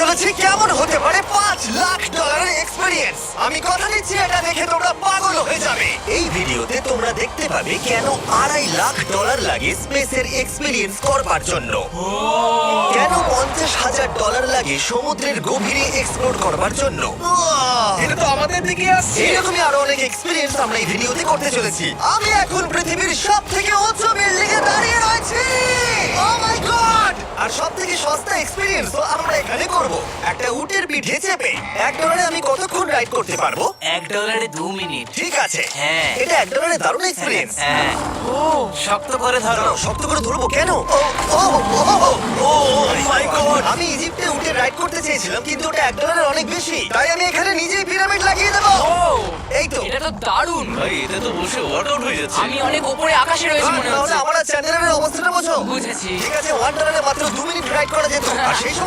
চলেছি কেমন হতে পারে $5 লাখ এক্সপেরিয়েন্স। আমি কথা দিচ্ছি এটা দেখে তোমরা পাগল হয়ে যাবে। এই ভিডিওতে তোমরা দেখতে পাবে কেন $2.5 লাখ লাগে স্পেসের এক্সপেরিয়েন্স করবার জন্য, কেন $50,000 লাগে সমুদ্রের গভীরে এক্সপ্লোর করবার জন্য। এটা তো আমাদের দিকে আসছে। এরকমই আরো অনেক এক্সপেরিয়েন্স আমরা এই ভিডিওতে করতে চলেছি। আমি এখন পৃথিবীর সবথেকে উঁচু বিল্ডিং এ দাঁড়িয়ে রয়েছি। ও মাই গড! আর সবথেকে সস্তা এক্সপেরিয়েন্স তো আমরা এখানে করব, একটা উটের পিঠে চেপে। $1 আমি কতক্ষণ রাইড করতে পারবো? $1 2 মিনিট। ঠিক আছে, হ্যাঁ। এটা $1 দারুণ এক্সপেরিয়েন্স। হ্যাঁ। শক্ত করে ধরো। শক্ত করে ধরবো কেন? ও মাই গড! আমি ইজিপ্টে উটে রাইড করতে চেয়েছিলাম, কিন্তু ওটা $1 অনেক বেশি, তাই আমি এখানে নিজেই পিরামিড লাগিয়ে দেবো। এই তো। এটা তো দারুণ। ভাই এটা তো বসে ওয়ার্কআউট হয়ে যাচ্ছে। আমি অনেক উপরে আকাশে রয়েছি মনে তাহলে হচ্ছে। আমার চ্যানেলের অবস্থাটা বোঝো। বুঝেছি। ঠিক আছে, $1 মাত্র 2 মিনিট রাইড করা যেত, আর সেই সময়